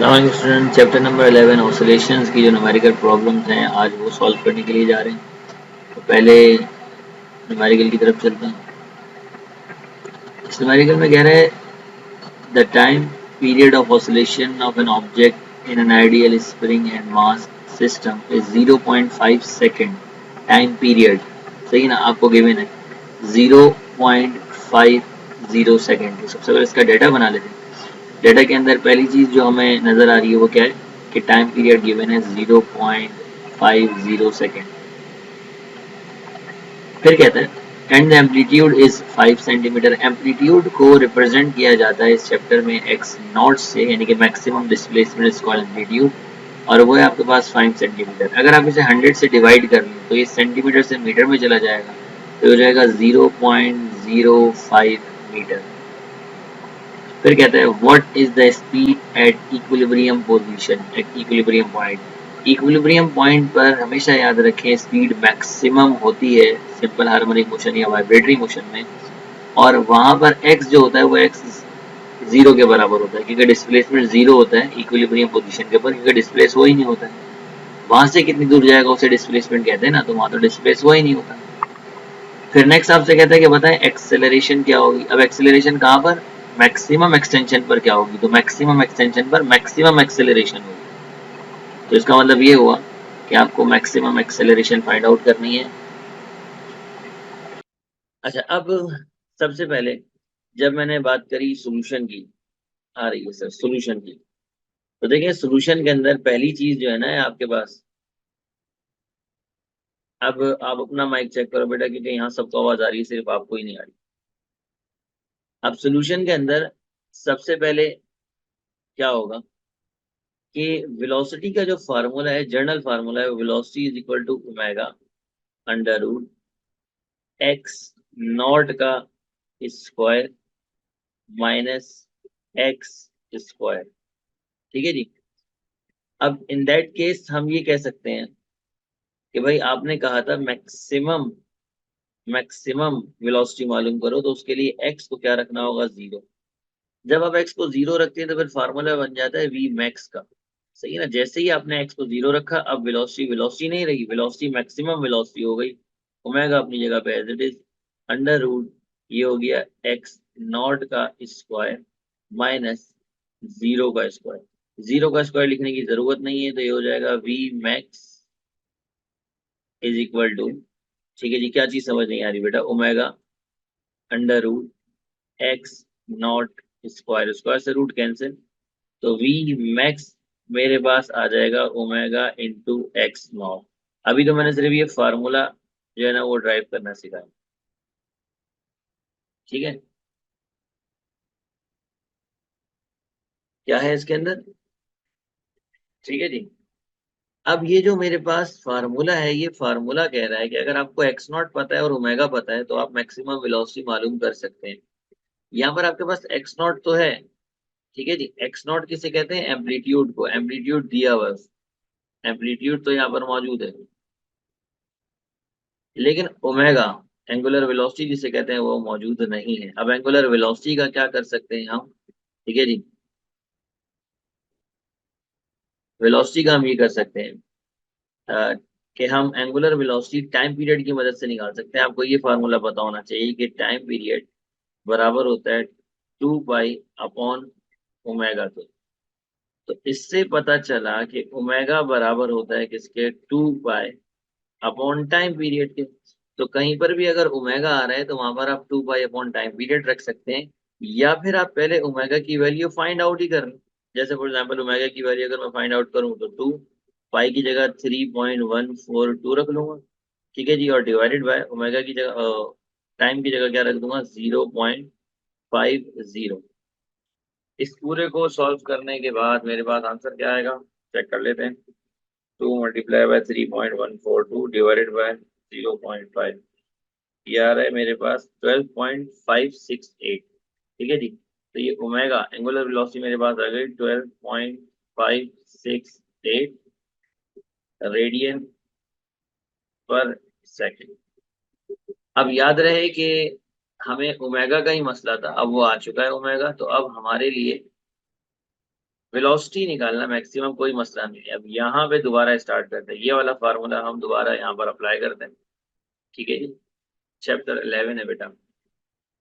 Student chapter number 11 oscillations की जो numerical problems हैं आज वो सॉल्व करने के लिए जा रहे हैं। तो पहले न्यूमेरिकल की तरफ चलते हैं। इस न्यूमेरिकल में कह रहे हैं the time period of oscillation of an object in an ideal spring and mass system is 0.5 second. Time period सही ना, आपको गिवन है 0.50 सेकेंड। तो सबसे पहले इसका डेटा बना लेते हैं। डेटा के अंदर पहली चीज जो हमें नजर आ रही है वो क्या है कि टाइम पीरियड गिवन है 0.50 सेकेंड। फिर कहता है and the amplitude is 5 centimetre. Amplitude को रिप्रेजेंट किया जाता है इस चैप्टर में एक्स नॉट से, यानी कि maximum displacement is called amplitude, और वो है आपके पास 5 सेंटीमीटर। अगर आप इसे 100 से डिवाइड कर लें तो ये सेंटीमीटर से मीटर में चला जाएगा, तो हो जाएगा 0.05 मीटर। फिर कहता है what is the speed at equilibrium position, at equilibrium point. Equilibrium point पर हमेशा याद रखें स्पीड मैक्सिमम होती है सिंपल हार्मोनिक मोशन या वाइब्रेटरी मोशन में, और वहां पर एक्स जो होता है वो एक्स जीरो के बराबर होता है, क्योंकि डिस्प्लेसमेंट जीरो होता है इक्विलिब्रियम पोजीशन के ऊपर, क्योंकि डिस्प्लेस हो ही नहीं होता है। वहां से कितनी दूर जाएगा उसे डिस्प्लेसमेंट कहते हैं ना, तो वहां तो डिस्प्लेस हो ही नहीं होता। फिर नेक्स्ट आपसे कहता है कि बताएं एक्सेलरेशन क्या होगी। अब एक्सेलरेशन कहाँ पर, मैक्सिमम एक्सटेंशन पर क्या होगी, तो मैक्सिमम एक्सटेंशन पर मैक्सिमम एक्सेलरेशन होगी। तो इसका मतलब ये हुआ कि आपको मैक्सिमम एक्सेलरेशन फाइंड आउट करनी है। अच्छा, अब सबसे पहले जब मैंने बात करी सोल्यूशन की, आ रही है सर सोल्यूशन की, तो देखिए सोल्यूशन के अंदर पहली चीज जो है ना आपके पास, अब आप अपना माइक चेक करो बेटा, क्योंकि यहाँ सबको आवाज आ रही है, सिर्फ आपको ही नहीं आ रही। अब सोल्यूशन के अंदर सबसे पहले क्या होगा कि वेलोसिटी का जो फार्मूला है, जनरल फार्मूला है, velocity is equal to omega under root X naught का स्क्वायर माइनस एक्स स्क्वायर। ठीक है जी। अब इन दैट केस हम ये कह सकते हैं कि भाई आपने कहा था मैक्सिमम मैक्सिमम वेलोसिटी मालूम करो, तो उसके लिए एक्स को क्या रखना होगा, जीरो। जब आप एक्स को जीरो रखते हैं तो फिर फार्मूला बन जाता है वी मैक्स का। सही है ना। जैसे ही आपने एक्स को जीरो रखा, अब वेलोसिटी वेलोसिटी नहीं रही, वेलोसिटी मैक्सिमम वेलोसिटी हो गई। ओमेगा अपनी जगह पे as it is, under root ये हो गया एक्स नॉट का स्क्वायर माइनस जीरो का स्क्वायर। जीरो का स्क्वायर लिखने की जरूरत नहीं है, तो ये हो जाएगा V max is equal to, ठीक है जी, क्या चीज समझ नहीं आ रही बेटा, omega under root X naught square, square से रूट कैंसिल, तो वी मैक्स मेरे पास आ जाएगा ओमेगा इंटू एक्स नॉट। अभी तो मैंने सिर्फ ये फार्मूला जो है ना वो ड्राइव करना सिखाया। ठीक है, क्या है इसके अंदर, ठीक है जी। अब ये जो मेरे पास फार्मूला है, ये फार्मूला कह रहा है कि अगर आपको एक्स नॉट पता है और ओमेगा पता है तो आप मैक्सिमम वेलोसिटी मालूम कर सकते हैं। यहाँ पर आपके पास एक्स नॉट तो है, ठीक है जी। एक्स नॉट किसे कहते हैं, एम्पलीट्यूड को, एम्पलीट्यूड दिया हुआ, एम्पलीट्यूड तो यहाँ पर मौजूद है, लेकिन ओमेगा एंगुलर वेलोसिटी जिसे कहते हैं वो मौजूद नहीं है। अब एंगुलर वेलोसिटी का क्या कर सकते हैं हम, ठीक है जी, वेलोसिटी का हम ये कर सकते हैं कि हम एंगुलर वेलोसिटी टाइम पीरियड की मदद से निकाल सकते हैं। आपको ये फार्मूला पता होना चाहिए कि टाइम पीरियड बराबर होता है 2 पाई अपॉन ओमेगा के। तो इससे पता चला कि ओमेगा बराबर होता है किसके, 2 पाई अपॉन टाइम पीरियड के। तो कहीं पर भी अगर ओमेगा आ रहा है तो वहां पर आप 2 पाई अपॉन टाइम पीरियड रख सकते हैं, या फिर आप पहले ओमेगा की वैल्यू फाइंड आउट ही कर लें। जैसे फॉर एग्जांपल ओमेगा की वैल्यू अगर मैं फाइंड आउट करूं तो 2 पाई की जगह 3.142 रख लूंगा, ठीक है जी, और डिवाइडेड बाय ओमेगा की जगह टाइम की जगह क्या रख दूंगा, 0.50। इस पूरे को सॉल्व करने के बाद मेरे पास आंसर क्या आएगा, चेक कर लेते हैं। 2 × 3.142 डिवाइडेड बाय 0.5, ये आ रहा है मेरे पास 12.568। ठीक है जी। तो ये ओमेगा एंगुलर वेलोसिटी मेरे पास आ गई 12.568 रेडियन पर सेकेंड। अब याद रहे कि हमें ओमेगा का ही मसला था, अब वो आ चुका है ओमेगा, तो अब हमारे लिए वेलोसिटी निकालना मैक्सिमम कोई मसला नहीं है। अब यहाँ पे दोबारा स्टार्ट करते हैं, ये वाला फार्मूला हम दोबारा यहाँ पर अप्लाई करते हैं। ठीक है जी, चैप्टर 11 है बेटा।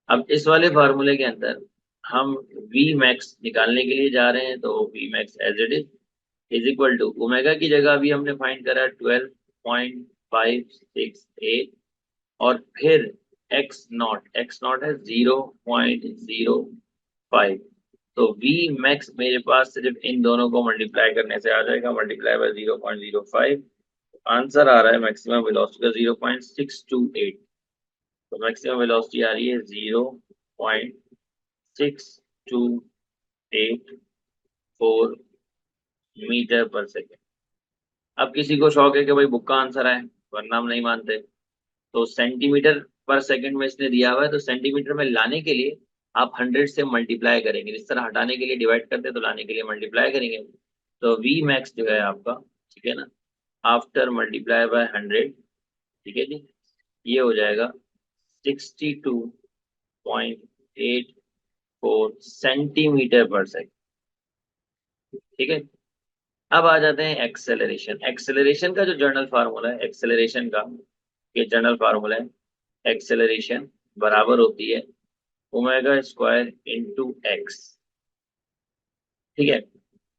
अब इस वाले फार्मूले के अंदर हम वी मैक्स निकालने के लिए जा रहे हैं, तो V max as it is equal to omega की जगह अभी हमने फाइंड करा 12.568, और फिर एक्स नॉट है 0.05। तो वी मैक्स मेरे पास सिर्फ इन दोनों को मल्टीप्लाई करने से आ जाएगा, मल्टीप्लाई बाय 0.05। आंसर आ रहा है मैक्सिमम वेलोसिटी का 0.628। तो मैक्सिमम वेलोसिटी आ रही है 0.6284 मीटर पर सेकेंड। अब किसी को शौक है कि भाई बुक का आंसर है, वरना हम नहीं मानते। तो सेंटीमीटर पर सेकंड में इसने दिया हुआ है, तो सेंटीमीटर में लाने के लिए आप 100 से मल्टीप्लाई करेंगे। जिस तरह हटाने के लिए डिवाइड करते हैं, तो लाने के लिए मल्टीप्लाई करेंगे। तो वी मैक्स जो है आपका, ठीक है ना, आफ्टर मल्टीप्लाई बाय 100, ठीक है जी, ये हो जाएगा 62.84 सेंटीमीटर पर सेकंड। ठीक है। अब आ जाते हैं एक्सेलरेशन। एक्सेलरेशन का जो जर्नल फार्मूला है एक्सेलरेशन का, ये जर्नल फार्मूला है, एक्सेलरेशन बराबर होती है ओमेगा स्क्वायर इंटू एक्स। ठीक है।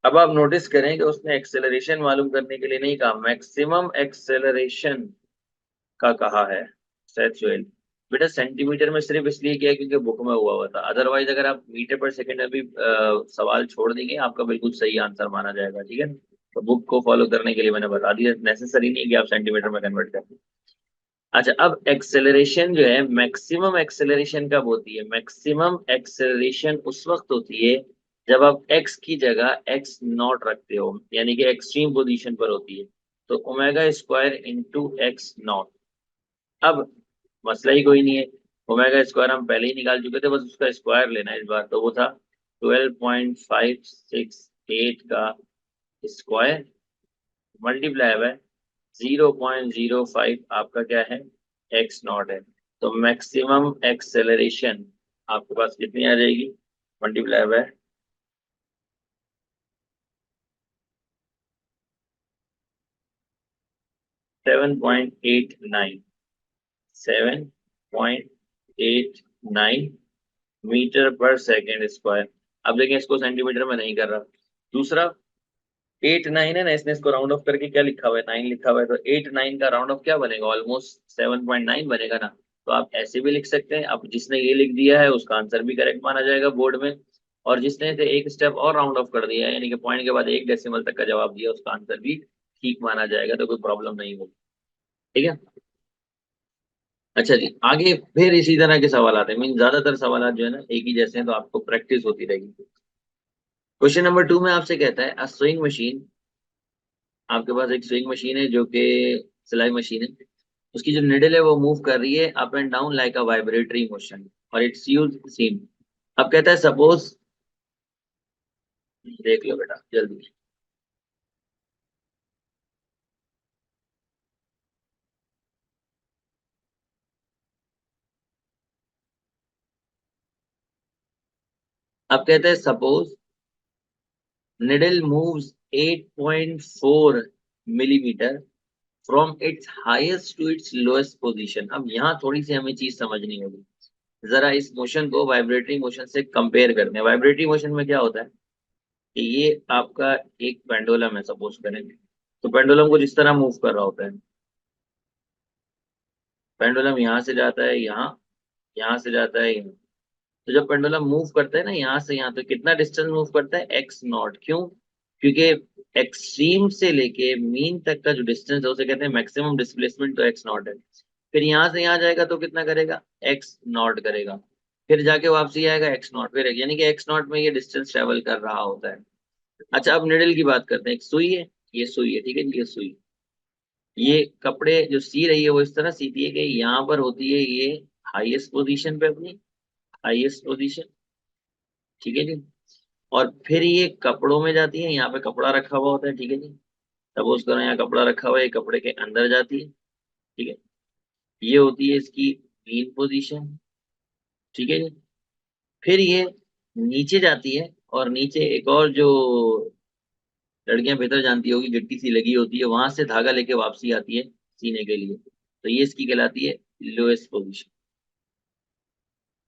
अब आप नोटिस करें कि उसने एक्सेलरेशन मालूम करने के लिए नहीं कहा, मैक्सिमम एक्सेलरेशन का कहा है सैयद सुहेल। बेटा सेंटीमीटर में सिर्फ इसलिए किया क्योंकि बुक में हुआ था, अदरवाइज अगर आप मीटर पर सेकंड में भी सवाल छोड़ देंगे, आपका बिल्कुल सही आंसर माना जाएगा। ठीक है। तो बुक को फॉलो करने के लिए मैंने बता दिया, नेसेसरी नहीं कि आप सेंटीमीटर में कन्वर्ट करें। अच्छा, अब एक्सेलरेशन जो है, मैक्सिमम एक्सेलरेशन कब होती है? मैक्सिमम एक्सेलरेशन उस वक्त होती है जब आप x की जगह x नॉट रखते हो, यानी कि एक्सट्रीम पोजीशन पर होती है। तो omega square into x not. अब मसला ही कोई नहीं है, ओमेगा स्क्वायर हम पहले ही निकाल चुके थे, बस उसका स्क्वायर लेना है इस बार। तो वो था 12.568 का स्क्वायर मल्टीप्लाई बाय 0.05 आपका क्या है, एक्स नॉट है। तो मैक्सिमम एक्सेलरेशन आपके पास कितनी आ जाएगी, मल्टीप्लाई बाय 7.89, 7.89 मीटर पर सेकेंड स्क्वायर। अब देखिए इसको सेंटीमीटर में नहीं कर रहा। दूसरा 8 9 है ना, इसने इसको राउंड ऑफ करके क्या लिखा हुआ है, 9 लिखा हुआ है। तो 8 9 का राउंड ऑफ क्या बनेगा, ऑलमोस्ट 7.9 बनेगा ना। तो आप ऐसे भी लिख सकते हैं। अब जिसने ये लिख दिया है उसका आंसर भी करेक्ट माना जाएगा बोर्ड में, और जिसने इसे एक स्टेप और राउंड ऑफ कर दिया है, यानी कि पॉइंट के बाद एक डेसिमल तक का जवाब दिया, उसका आंसर भी ठीक माना जाएगा, तो कोई प्रॉब्लम नहीं होगी। ठीक है। अच्छा जी, आगे फिर इसी तरह के सवाल आते हैं, मीन ज्यादातर सवाल जो है ना एक ही जैसे हैं, तो आपको प्रैक्टिस होती रहेगी। क्वेश्चन नंबर 2 में आपसे कहता है अ स्विंग मशीन, आपके पास एक स्विंग मशीन है जो कि सिलाई मशीन है, उसकी जो निडल है वो मूव कर रही है up and down like a vibratory motion, और इट्स यूज सेम। अब कहता है सपोज, देख लो बेटा जल्दी। अब कहता है suppose needle moves 8.4 millimetre from its highest to its lowest position. अब यहाँ थोड़ी सी हमें चीज समझनी होगी, जरा इस मोशन को वाइब्रेटरी मोशन से कंपेयर करते हैं। वाइब्रेटरी मोशन में क्या होता है कि ये आपका एक पेंडुलम है सपोज करेंगे, तो पेंडुलम को जिस तरह मूव कर रहा होता है, पेंडुलम यहाँ से जाता है यहाँ, यहाँ से जाता है यहाँ। तो जब पेंडुलम मूव करता है ना यहाँ से यहाँ, तो कितना डिस्टेंस मूव करता है, एक्स नॉट। क्यों? क्योंकि एक्सट्रीम से लेके मीन तक का जो डिस्टेंस है उसे कहते हैं मैक्सिमम डिस्प्लेसमेंट, तो एक्स नॉट है। फिर यहाँ से यहाँ जाएगा तो कितना करेगा, एक्स नॉट करेगा। फिर जाके वापसी आएगा एक्स नॉट, फिर यानी कि एक्स नॉट में ये डिस्टेंस ट्रेवल कर रहा होता है। अच्छा, अब निडल की बात करते हैं। एक सुई है, ये सुई है, ठीक है, ये सुई, ये कपड़े जो सी रही है वो इस तरह सीती है कि यहाँ पर होती है ये हाईएस्ट पोजीशन पे, अपनी हाईएस्ट पोजीशन, ठीक है जी। और फिर ये कपड़ों में जाती है, यहाँ पे कपड़ा रखा हुआ होता है, ठीक है जी। सपोज करो यहाँ कपड़ा रखा हुआ है, ये कपड़े के अंदर जाती है, ठीक है। ये होती है इसकी मेन पोजीशन, ठीक है जी। फिर ये नीचे जाती है, और नीचे एक और जो लड़कियां बेहतर जानती होगी गिट्टी सी लगी होती है, वहां से धागा लेके वापसी आती है सीने के लिए, तो ये इसकी कहलाती है लोएस्ट पोजीशन।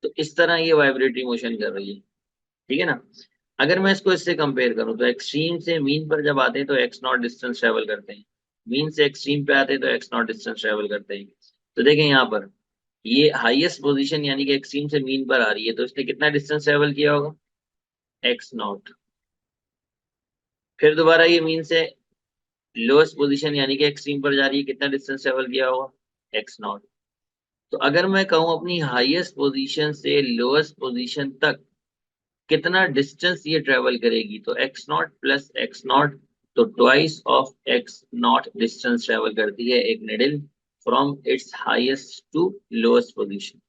तो इस तरह ये वाइब्रेटरी मोशन कर रही है, ठीक है ना। अगर मैं इसको इससे कंपेयर करूं तो एक्सट्रीम से मीन पर जब आते हैं तो एक्स नॉट डिस्टेंस ट्रेवल करते हैं, मीन से एक्सट्रीम पे आते हैं तो एक्स नॉट डिस्टेंस ट्रेवल करते हैं। तो देखें यहाँ पर ये हाईएस्ट पोजीशन यानी कि एक्सट्रीम से मीन पर आ रही है, तो इसने कितना डिस्टेंस ट्रेवल किया होगा, एक्स नॉट। फिर दोबारा ये मीन से लोएस्ट पोजीशन यानी कि एक्सट्रीम पर जा रही है, कितना डिस्टेंस ट्रेवल किया होगा, एक्स नॉट। तो अगर मैं कहूँ अपनी हाईएस्ट पोजीशन से लोएस्ट पोजीशन तक कितना डिस्टेंस ये ट्रेवल करेगी, तो X not plus X not, तो twice of X not distance travel करती है एक needle from its highest to lowest position.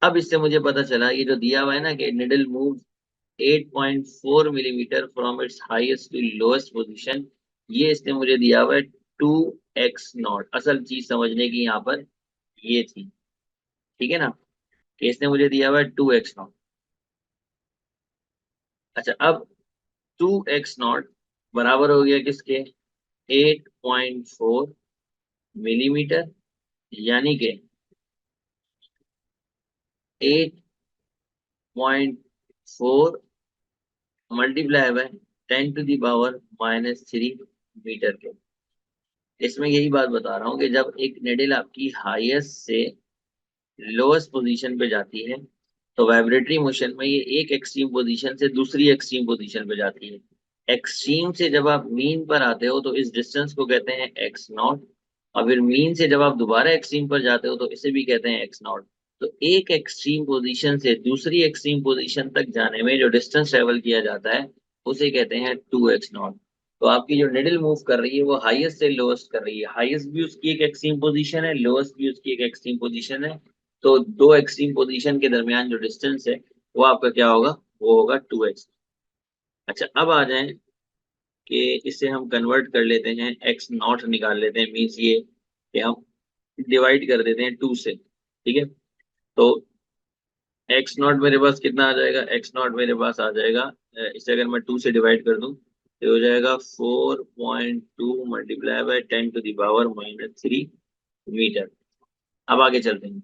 अब इससे मुझे पता चला ये जो दिया हुआ है ना कि needle move 8.4 millimetre from its highest to lowest position, ये इसने मुझे दिया हुआ है 2x0। असल चीज समझने की यहाँ पर ये थी, ठीक है ना, कि इसने मुझे दिया हुआ है 2x0। अच्छा, अब 2x0 बराबर हो गया किसके, 8.4 मिलीमीटर, यानी कि 8.4 मल्टीप्लाई बाय 10⁻³ मीटर के। इसमें यही बात बता रहा हूँ कि जब एक निडल आपकी हाईएस्ट से लोएस्ट पोजीशन पे जाती है तो वाइब्रेटरी मोशन में ये एक एक्सट्रीम पोजीशन से दूसरी एक्सट्रीम पोजीशन पे जाती है। एक्सट्रीम से जब आप मीन पर आते हो तो इस डिस्टेंस को कहते हैं एक्स नॉट, और फिर मीन से जब आप दोबारा एक्सट्रीम पर जाते हो तो इसे भी कहते हैं एक्स नॉट। तो एक एक्सट्रीम पोजीशन से दूसरी एक्सट्रीम पोजीशन तक जाने में जो डिस्टेंस ट्रेवल किया जाता है उसे कहते हैं 2x0। तो आपकी जो निडल मूव कर रही है वो हाईएस्ट से लोएस्ट कर रही है, हाईएस्ट भी उसकी एक एक्सट्रीम पोजीशन है, लोएस्ट भी उसकी एक एक्सट्रीम पोजीशन है। तो दो एक्सट्रीम पोजीशन के दरमियान जो डिस्टेंस है वो आपका क्या होगा, वो होगा 2x। अच्छा, अब आ जाएं कि इसे हम कन्वर्ट कर लेते हैं, एक्स नॉट निकाल लेते हैं, मीन्स ये कि हम डिवाइड कर देते हैं 2 से, ठीक है। तो एक्स नॉट मेरे पास कितना आ जाएगा, एक्स नॉट मेरे पास आ जाएगा, इसे अगर मैं 2 से डिवाइड कर दूं तो हो जाएगा 4.2 मल्टीप्लाई बाय 10⁻³ मीटर। अब आगे चलते हैं,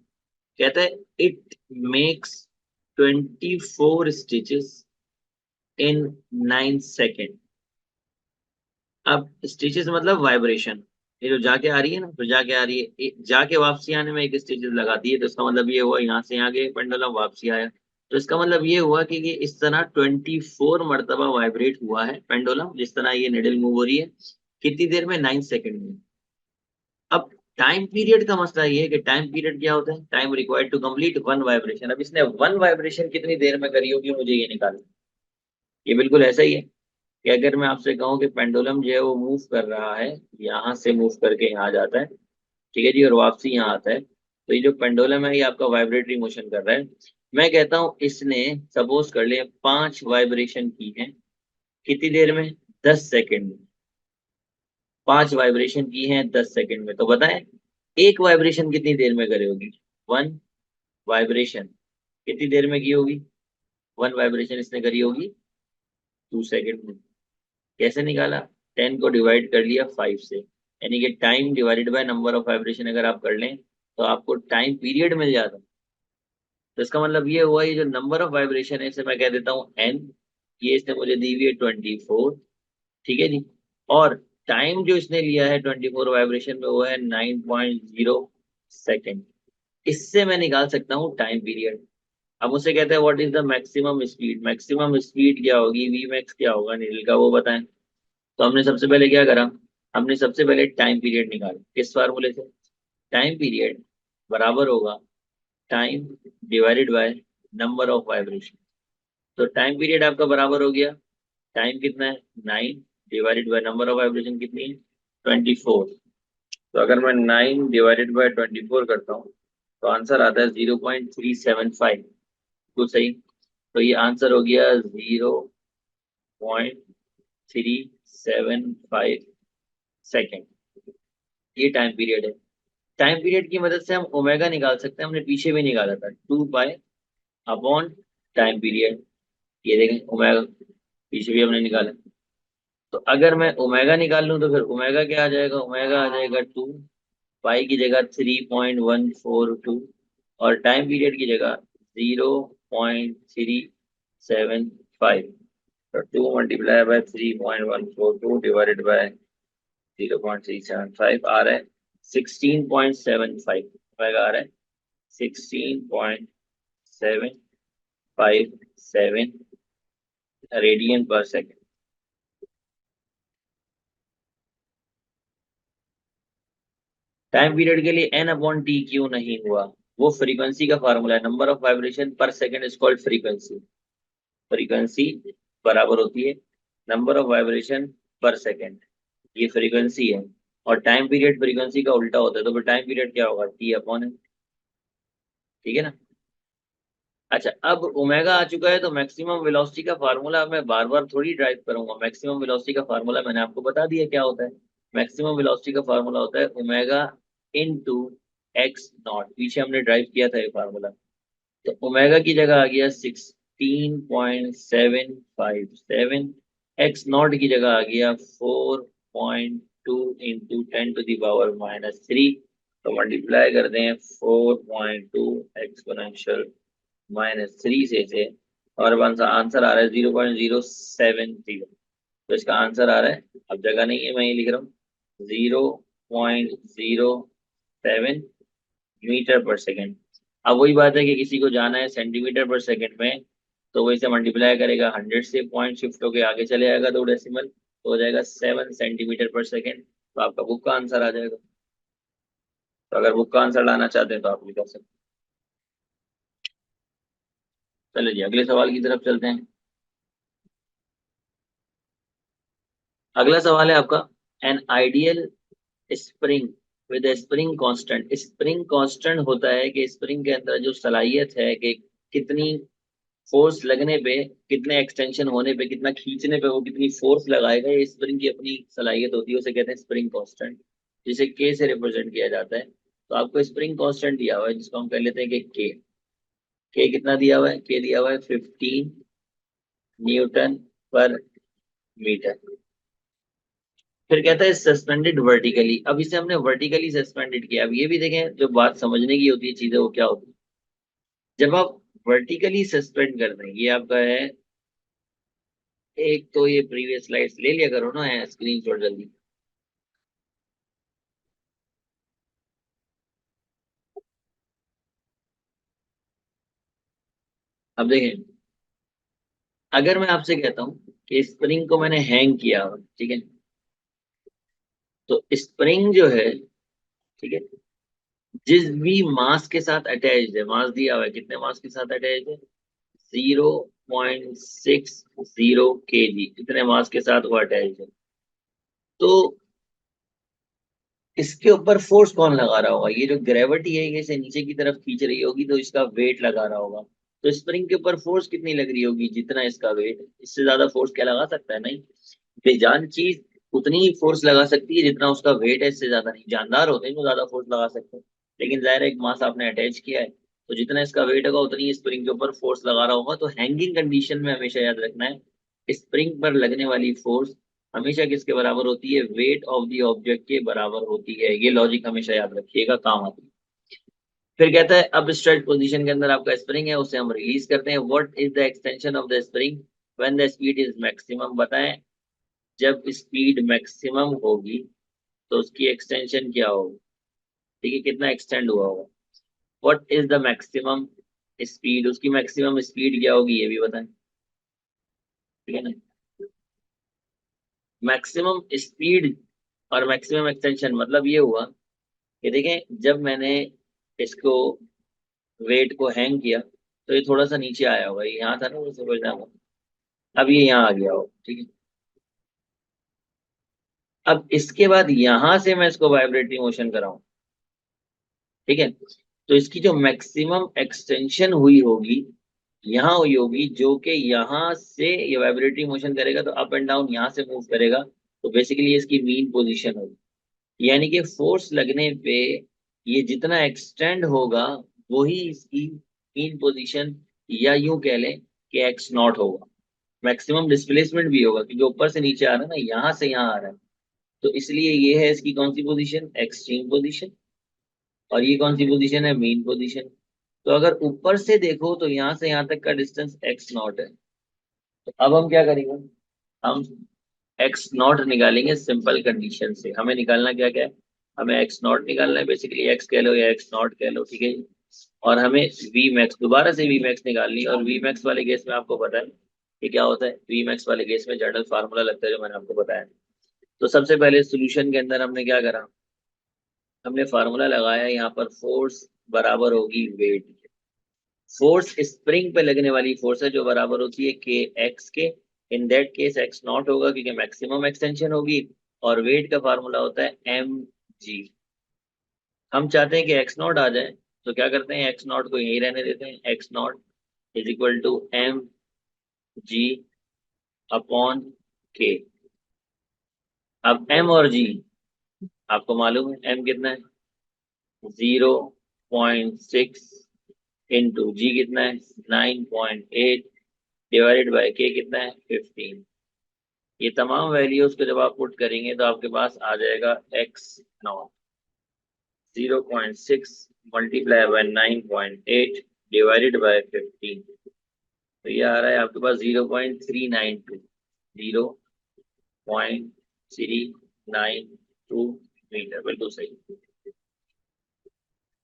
कहता है it makes 24 stitches in 9 second. अब स्टिचेस मतलब वाइब्रेशन, ये जो जाके आ रही है ना, तो जाके आ रही है, जाके वापसी आने में एक स्टिचेस लगाती है, तो इसका मतलब ये हुआ यहाँ से आगे पेंडुलम वापसी आया, तो इसका मतलब ये हुआ कि ये इस तरह 24 मरतबा वाइब्रेट हुआ है पेंडुलम, जिस तरह ये निडल मूव हो रही है, कितनी देर में, 9 सेकेंड में। अब टाइम पीरियड का मसला ये है कि टाइम पीरियड क्या होता है, time required to complete one vibration. अब इसने वन वाइब्रेशन कितनी देर में करी होगी, मुझे ये निकालना। ये बिल्कुल ऐसा ही है कि अगर मैं आपसे कहूँ कि पेंडुलम जो है वो मूव कर रहा है, यहाँ से मूव करके यहाँ जाता है, ठीक है जी, और वापसी यहाँ आता है, तो ये जो पेंडुलम है ये आपका वाइब्रेटरी मोशन कर रहा है। मैं कहता हूँ इसने सपोज कर ले 5 वाइब्रेशन की है, कितनी देर में, 10 सेकेंड में। 5 वाइब्रेशन की हैं 10 सेकेंड में, तो बताएं एक वाइब्रेशन कितनी देर में करे होगी, वन वाइब्रेशन कितनी देर में की होगी, वन वाइब्रेशन इसने करी होगी 2 सेकेंड में। कैसे निकाला, 10 को डिवाइड कर लिया 5 से, यानी कि time divided by number of vibration अगर आप कर लें तो आपको टाइम पीरियड मिल जाता। तो इसका मतलब ये हुआ, ये जो नंबर ऑफ वाइब्रेशन है इसे मैं कह देता हूँ n, ये इसने मुझे दी हुई है 24, ठीक है जी। और टाइम जो इसने लिया है 24 वाइब्रेशन में वो है 9.0 सेकेंड। इससे मैं निकाल सकता हूँ टाइम पीरियड। अब उसे कहते हैं what is the maximum speed, maximum speed क्या होगी, वी मैक्स क्या होगा नील का, वो बताएं। तो हमने सबसे पहले क्या करा, हमने सबसे पहले टाइम पीरियड निकाला, किस फार्मूले से, टाइम पीरियड बराबर होगा time divided by number of vibration. तो टाइम पीरियड आपका बराबर हो गया, टाइम कितना है 9 divided by number of vibration कितनी है 24। तो अगर मैं 9 डिवाइडेड बाय 24 करता हूँ तो आंसर आता है 0.375, तो सही। तो ये आंसर हो गया 0.375 सेकेंड, ये टाइम पीरियड है। टाइम पीरियड की मदद से हम ओमेगा निकाल सकते हैं, हमने पीछे भी निकाला था 2 पाई अपॉन टाइम पीरियड, ये देखें ओमेगा पीछे भी हमने निकाला। तो अगर मैं ओमेगा निकाल लूं तो फिर ओमेगा क्या आ जाएगा, ओमेगा आ जाएगा 2, पाई की जगह 3.142 और टाइम पीरियड की जगह 0.375। तो 2 मल्टीप्लाई बाय 3.142 डिवाइडेड बाय 0.375 आ रहा है 16.75। ओमेगा आ रहा है 16.757 रेडियन पर सेकेंड। टाइम पीरियड के लिए n अपॉन टी क्यों नहीं हुआ, वो फ्रीक्वेंसी का फार्मूला है। नंबर ऑफ वाइब्रेशन पर second is called frequency. Frequency बराबर होती है नंबर ऑफ वाइब्रेशन पर सेकेंड, ये फ्रीक्वेंसी है। और टाइम पीरियड फ्रीक्वेंसी का उल्टा होता है, तो फिर टाइम पीरियड क्या होगा, टी अपॉन है। ठीक है ना। अच्छा, अब ओमेगा आ चुका है तो मैक्सिमम वेलोसिटी का फार्मूला मैं बार बार थोड़ी ड्राइव करूंगा। मैक्सिमम वेलोसिटी का फार्मूला मैंने आपको बता दिया क्या होता है। मैक्सिमम वेलोसिटी का फार्मूला होता है ओमेगा इनटू एक्स नॉट। पीछे हमने ड्राइव किया था ये फार्मूला। तो ओमेगा की जगह आ गया 16.757, एक्स नॉट की जगह आ गया 4.2 इंटू 10⁻³ तो मल्टीप्लाई कर दें 4.2 एक्सपोनेंशियल -3 से और आंसर आ रहा है 0.070। तो इसका आंसर आ रहा है, अब जगह नहीं है मैं ये लिख रहा हूँ, 0.07 मीटर पर सेकेंड। अब वही बात है कि किसी को जाना है सेंटीमीटर पर सेकेंड में, तो वो इसे मल्टीप्लाई करेगा 100 से, पॉइंट शिफ्ट होके आगे चले जाएगा 2 डेसिमल, तो हो जाएगा 7 सेंटीमीटर पर सेकेंड। तो आपका बुक का आंसर आ जाएगा। तो अगर बुक का आंसर लाना चाहते हैं तो आप भी कर सकते हैं। चलिए जी अगले सवाल की तरफ चलते हैं। अगला सवाल है आपका, an ideal spring with spring constant. Spring constant होता है कि स्प्रिंग के अंदर जो सलाहियत है कि कितनी फोर्स लगने पे, कितने एक्सटेंशन होने पे, कितना खींचने पे वो कितनी फोर्स लगाएगा, ये स्प्रिंग की अपनी सलाहियत होती है, उसे कहते हैं स्प्रिंग कांस्टेंट, जिसे के से रिप्रेजेंट किया जाता है। तो आपको स्प्रिंग कांस्टेंट दिया हुआ है जिसको हम कह लेते हैं कि के कितना दिया हुआ है, के दिया हुआ है 15 न्यूटन पर मीटर। फिर कहता है सस्पेंडेड वर्टिकली। अब इसे हमने वर्टिकली सस्पेंडेड किया। अब ये भी देखें, जो बात समझने की होती है चीजें वो क्या होती है। जब आप वर्टिकली सस्पेंड कर दें, ये आपका है, एक तो ये प्रीवियस स्लाइड्स ले लिया करो ना स्क्रीन शॉट जल्दी। अब देखें, अगर मैं आपसे कहता हूं कि स्प्रिंग को मैंने हैंग किया हुआ, ठीक है, तो स्प्रिंग जो है, ठीक है, जिस भी मास के साथ अटैच्ड है, मास दिया हुआ है, कितने मास के साथ अटैच्ड है, 0.60 kg, इतने मास के साथ वो अटैच्ड है। तो इसके ऊपर फोर्स कौन लगा रहा होगा, ये जो ग्रेविटी है ये इसे नीचे की तरफ खींच रही होगी, तो इसका वेट लगा रहा होगा। तो स्प्रिंग के ऊपर फोर्स कितनी लग रही होगी, जितना इसका वेट, इससे ज्यादा फोर्स क्या लगा सकता है, नहीं। बेजान चीज उतनी ही फोर्स लगा सकती है जितना उसका वेट है, इससे ज्यादा नहीं। जानदार होते हैं तो ज्यादा फोर्स लगा सकते हैं, लेकिन जाहिर है एक मास आपने अटैच किया है, तो जितना इसका वेट होगा उतनी ही स्प्रिंग के ऊपर फोर्स लगा रहा होगा। तो हैंगिंग कंडीशन में हमेशा याद रखना है, स्प्रिंग पर लगने वाली फोर्स हमेशा किसके बराबर होती है, वेट ऑफ द ऑब्जेक्ट के बराबर होती है। ये लॉजिक हमेशा याद रखिएगा, काम आती है। फिर कहता है अब स्ट्रेच पोजीशन के अंदर आपका स्प्रिंग है, उसे हम रिलीज करते हैं। What is the extension of the spring when the speed is maximum. बताएं, जब स्पीड मैक्सिमम होगी तो उसकी एक्सटेंशन क्या होगी, ठीक है, कितना एक्सटेंड हुआ होगा। What is the maximum speed, उसकी मैक्सिमम स्पीड क्या होगी ये भी बताएं, ठीक है ना। मैक्सिमम स्पीड और मैक्सिमम एक्सटेंशन मतलब ये हुआ कि देखें, जब मैंने इसको वेट को हैंग किया तो ये थोड़ा सा नीचे आया होगा, ये यहाँ था ना, वो समझना होगा। अब ये यहाँ आ गया हो, ठीक है। अब इसके बाद यहां से मैं इसको वाइब्रेटरी मोशन कराऊं, ठीक है, तो इसकी जो मैक्सिमम एक्सटेंशन हुई होगी यहाँ हुई होगी, जो कि यहाँ से ये वाइब्रेटरी मोशन करेगा तो अप एंड डाउन यहाँ से मूव करेगा, तो बेसिकली इसकी मीन पोजीशन होगी। यानी कि फोर्स लगने पे ये जितना एक्सटेंड होगा वही इसकी मीन पोजीशन, या यूं कह लें कि एक्स नॉट होगा। मैक्सिमम डिस्प्लेसमेंट भी होगा, क्योंकि ऊपर से नीचे आ रहा है ना, यहाँ से यहाँ आ रहा है। तो इसलिए ये है इसकी कौन सी पोजीशन, एक्सट्रीम पोजीशन, और ये कौन सी पोजीशन है, मीन पोजीशन। तो अगर ऊपर से देखो तो यहाँ से यहाँ तक का डिस्टेंस एक्स नॉट है। तो अब हम क्या करेंगे, हम एक्स नॉट निकालेंगे सिंपल कंडीशन से। हमें निकालना क्या क्या है, हमें एक्स नॉट निकालना है, बेसिकली एक्स कह लो या एक्स नॉट कह लो, ठीक है। और हमें वी मैक्स, दोबारा से वी मैक्स निकालनी है। और वी मैक्स वाले केस में आपको पता है कि क्या होता है, वी मैक्स वाले केस में जनरल फार्मूला लगता है जो मैंने आपको बताया। तो सबसे पहले सोल्यूशन के अंदर हमने क्या करा, हमने फार्मूला लगाया, यहाँ पर फोर्स बराबर होगी वेट। फोर्स स्प्रिंग पे लगने वाली फोर्स है जो बराबर होती है के एक्स के। In that case x not होगा क्योंकि मैक्सिमम एक्सटेंशन होगी। और वेट का फार्मूला होता है एम जी। हम चाहते हैं कि एक्स नॉट आ जाए, तो क्या करते हैं, एक्स नॉट को यहीं रहने देते हैं। X naught is equal to M G upon K. अब एम और जी आपको मालूम है, एम कितना है 0.6 इंटू जी कितना है 9.8 डिवाइडेड बाय के कितना है 15। ये तमाम वैल्यूज को जब आप पुट करेंगे तो आपके पास आ जाएगा x not 0.6 multiply by 9.8 divided by 15। तो ये आ रहा है आपके पास 0.392, 0.392 मीटर, बिल्कुल सही।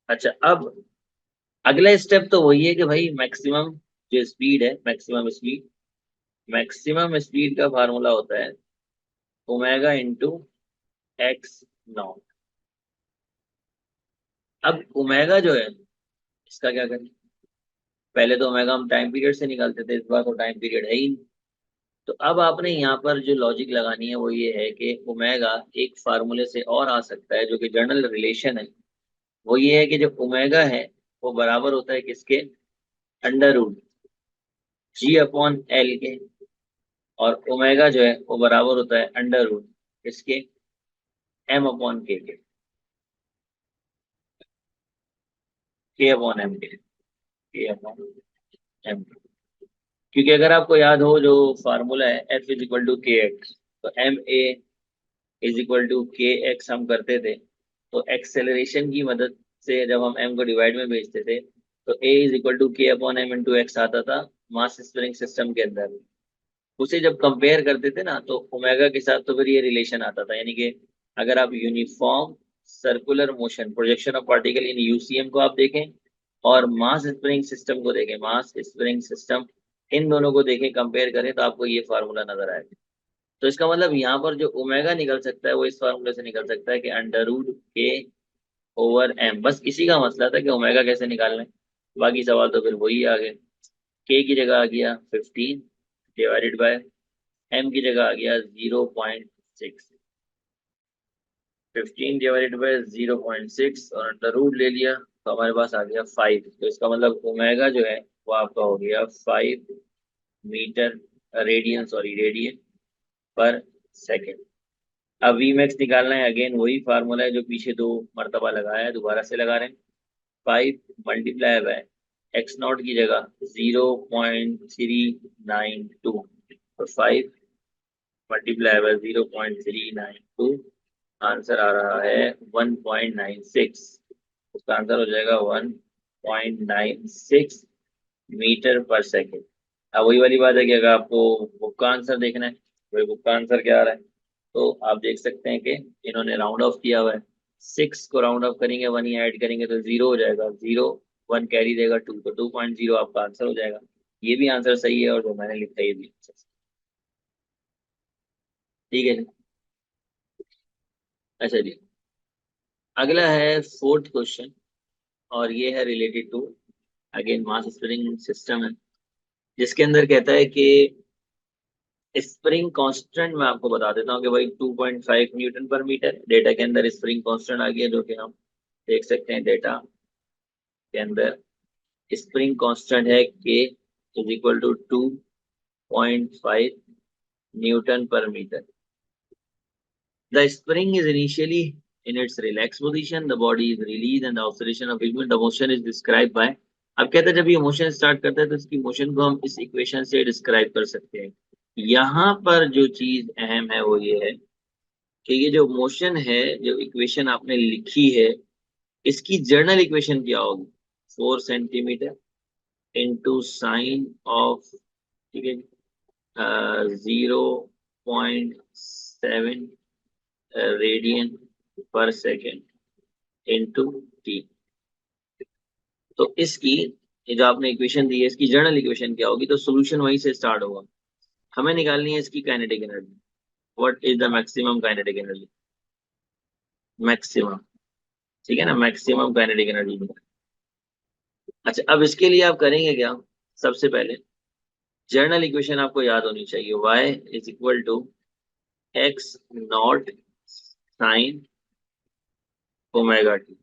अच्छा, अब अगला स्टेप तो वही है कि भाई मैक्सिमम जो स्पीड है, मैक्सिमम स्पीड का फार्मूला होता है ओमेगा इंटू एक्स नॉट। अब ओमेगा जो है इसका क्या करें, पहले तो ओमेगा हम टाइम पीरियड से निकालते थे, इस बार तो टाइम पीरियड है ही नहीं। तो अब आपने यहाँ पर जो लॉजिक लगानी है वो ये है कि ओमेगा एक फार्मूले से और आ सकता है जो कि जनरल रिलेशन है। वो ये है कि जो ओमेगा है वो बराबर होता है किसके, under root G upon L के। और ओमेगा जो है वो बराबर होता है अंडर रूट इसके M upon K upon M K upon M. क्योंकि अगर आपको याद हो जो फार्मूला है F is equal to K X, तो M A is equal to K X हम करते थे। तो एक्सेलरेशन की मदद से जब हम एम को डिवाइड में भेजते थे तो ए इज इक्वल टू के अपॉन एम इंटू एक्स आता था मास स्प्रिंग सिस्टम के अंदर। उसे जब कंपेयर करते थे ना तो ओमेगा के साथ तो फिर ये रिलेशन आता था, यानी कि अगर आप uniform circular motion projection of particle in UCM को आप देखें और मास स्प्रिंग सिस्टम को देखें, मास स्प्रिंग सिस्टम, इन दोनों को देखें कंपेयर करें तो आपको ये फार्मूला नजर आएगा। तो इसका मतलब यहाँ पर जो ओमेगा निकल सकता है वो इस फार्मूले से निकल सकता है कि अंडर रूट के ओवर एम। बस इसी का मसला था कि ओमेगा कैसे निकालना है, बाकी सवाल तो फिर वही आ गए। के की जगह आ गया 15 डिवाइडेड बाय एम की जगह आ गया 0.6, 15 डिवाइडेड बाय 0.6 और अंडर रूट ले लिया तो हमारे पास आ गया 5। तो इसका मतलब ओमेगा जो है वो आपका हो गया 5 मीटर रेडियन, सॉरी रेडियन पर सेकेंड। अब वी मैक्स निकालना है, अगेन वही फार्मूला है जो पीछे दो मरतबा लगाया है, दोबारा से लगा रहे हैं। 5 मल्टीप्लाई बाय एक्स नॉट की जगह 0.392, तो 5 मल्टीप्लाई बाय 0.392, आंसर आ रहा है 1.96। उसका आंसर हो जाएगा 1.96 मीटर पर सेकेंड। अब वही वाली बात है कि अगर आपको बुक का आंसर देखना है, वही बुक का आंसर क्या आ रहा है, तो आप देख सकते हैं कि इन्होंने राउंड ऑफ किया हुआ है। 6 को राउंड ऑफ करेंगे, 1 ही ऐड करेंगे तो 0 हो जाएगा, 0 1 कैरी देगा 2, तो 2.0 आपका आंसर हो जाएगा। ये भी आंसर सही है और जो मैंने लिखा है ये भी आंसर सही। ठीक है जी। अच्छा जी, अगला है फोर्थ क्वेश्चन, और ये है related to again mass spring system है, जिसके अंदर कहता है कि स्प्रिंग कांस्टेंट मैं आपको बता देता हूँ कि भाई 2.5 न्यूटन पर मीटर। डेटा के अंदर स्प्रिंग कांस्टेंट आ गया जो कि हम देख सकते हैं, डेटा के अंदर स्प्रिंग कांस्टेंट है के इज इक्वल टू 2.5 न्यूटन पर metre. The spring is initially in its relaxed position, the body is released and the oscillation of movement, the motion is described by। अब कहते हैं जब ये मोशन स्टार्ट करता है तो इसकी मोशन को हम इस इक्वेशन से डिस्क्राइब कर सकते हैं। यहाँ पर जो चीज अहम है वो ये है कि ये जो मोशन है, जो इक्वेशन आपने लिखी है, इसकी जर्नल इक्वेशन क्या होगी? 4 सेंटीमीटर इंटू साइन ऑफ, ठीक है, 0.7 रेडियन पर सेकेंड इंटू टी। तो इसकी, ये जो आपने इक्वेशन दी है, इसकी जर्नल इक्वेशन क्या होगी? तो सोल्यूशन वहीं से स्टार्ट होगा। हमें निकालनी है इसकी kinetic energy. What is the maximum kinetic energy? Maximum, ठीक है ना, मैक्सिमम काइनेटिक एनर्जी। अच्छा, अब इसके लिए आप करेंगे क्या? सबसे पहले जर्नल इक्वेशन आपको याद होनी चाहिए। y is equal to X naught sine omega T.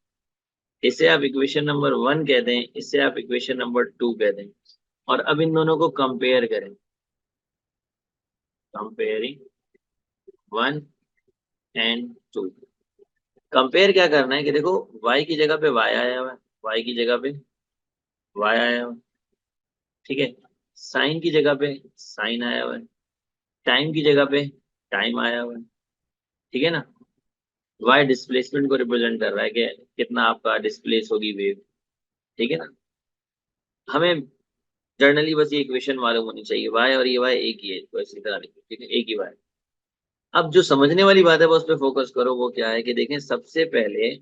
इसे आप इक्वेशन नंबर 1 कह दें, इसे आप इक्वेशन नंबर 2 कह दें। और अब इन दोनों को कंपेयर करें। Comparing 1 and 2। कंपेयर क्या करना है कि देखो, y की जगह पे y आया हुआ है, y की जगह पे y आया हुआ है, ठीक है। साइन की जगह पे साइन आया हुआ है, टाइम की जगह पे टाइम आया हुआ है, ठीक है ना। y डिस्प्लेसमेंट को रिप्रेजेंट कर रहा है कि कितना आपका डिस्प्लेस होगी वेव, ठीक है ना। हमें जर्नली बस ये इक्वेशन मालूम होनी चाहिए, y और ये y एक ही है, तो इसी तरह लिखो, ठीक है, एक ही y। अब जो समझने वाली बात है वो उस पर फोकस करो। वो क्या है कि देखें, सबसे पहले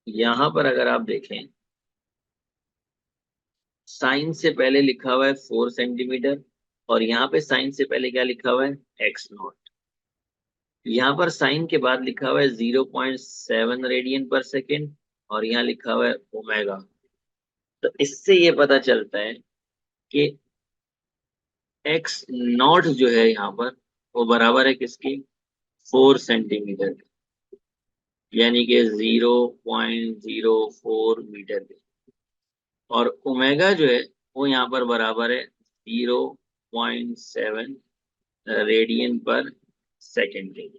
यहां पर अगर आप देखें, साइन से पहले लिखा हुआ है 4 सेंटीमीटर, और यहाँ पे साइन से पहले क्या लिखा हुआ है? X not. यहाँ पर साइन के बाद लिखा हुआ है 0.7 रेडियन पर सेकेंड, और यहाँ लिखा हुआ है ओमेगा। तो इससे ये पता चलता है कि एक्स नॉट जो है यहाँ पर, वो बराबर है किसकी? 4 सेंटीमीटर के, यानी कि 0.04 मीटर के। और ओमेगा जो है वो यहाँ पर बराबर है 0.7 रेडियन पर सेकेंड के।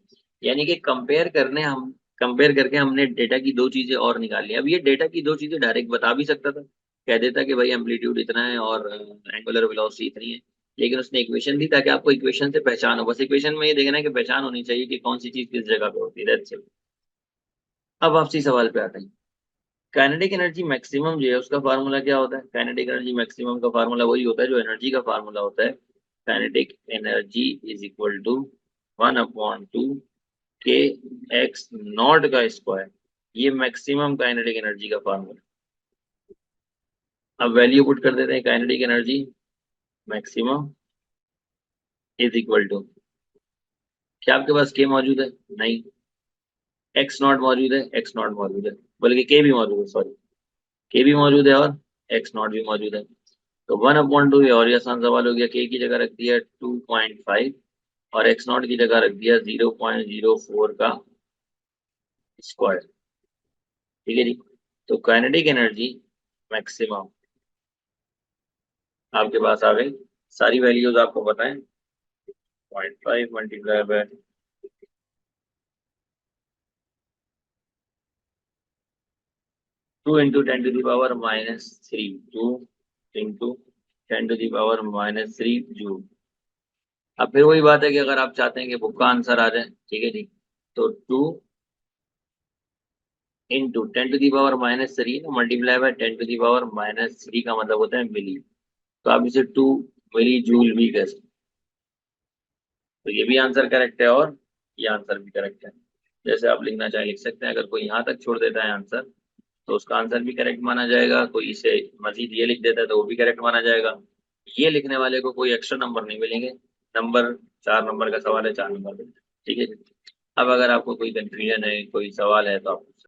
यानी कि कंपेयर करके हमने डेटा की दो चीजें और निकाली। अब ये डेटा की दो चीजें डायरेक्ट बता भी सकता था, कह देता कि भाई एम्पलीट्यूड इतना है और एंगुलर वेलोसिटी इतनी है, लेकिन उसने इक्वेशन दी ताकि आपको इक्वेशन से पहचान हो। बस इक्वेशन में ये देखना है कि पहचान होनी चाहिए कि कौन सी चीज किस जगह पे होती है, that's it। अब आपसी सवाल पे आते हैं। काइनेटिक एनर्जी मैक्सिमम जो है उसका फार्मूला क्या होता है? काइनेटिक एनर्जी मैक्सिमम का फार्मूला वही होता है जो एनर्जी का फार्मूला होता है। Kinetic energy is equal to 1/2 K X naught का स्क्वायर। ये मैक्सिमम काइनेटिक एनर्जी का फार्मूला। अब वैल्यू पुट कर देते हैं। Kinetic energy maximum is equal to, क्या आपके पास के मौजूद है? नहीं। एक्स नॉट मौजूद है? एक्स नॉट मौजूद है, बल्कि के भी मौजूद है, सॉरी, के भी मौजूद है और एक्स नॉट भी मौजूद है। तो 1/2 है, और ये आसान सवाल हो गया। के की जगह रख दिया 2.5, और एक्स नॉट की जगह रख दिया 0.04 का स्क्वायर, ठीक है जी। तो काइनेटिक एनर्जी मैक्सिमम आपके पास आ गई। सारी वैल्यूज आपको बताएं। 0.5 मल्टीप्लाई बाय 2 × 10⁻³ 2 × 10⁻³ जूल। अब फिर वही बात है कि अगर आप चाहते हैं कि बुक का आंसर आ जाए, ठीक है जी, तो 2 × 10⁻³ मल्टीप्लाई बाय 10⁻³ का मतलब होता है मिली। तो आप इसे 2 मिली जूल भी कह सकते हैं। तो ये भी आंसर करेक्ट है और ये आंसर भी करेक्ट है। जैसे आप लिखना चाहे लिख सकते हैं। अगर कोई यहाँ तक छोड़ देता है आंसर, तो उसका आंसर भी करेक्ट माना जाएगा। कोई इसे मजीद ये लिख देता है तो वो भी करेक्ट माना जाएगा। ये लिखने वाले को कोई एक्स्ट्रा नंबर नहीं मिलेंगे। नंबर 4 नंबर का सवाल है, 4 नंबर मिलते हैं, ठीक है। अब अगर आपको कोई कंफ्यूजन है, कोई सवाल है, तो आप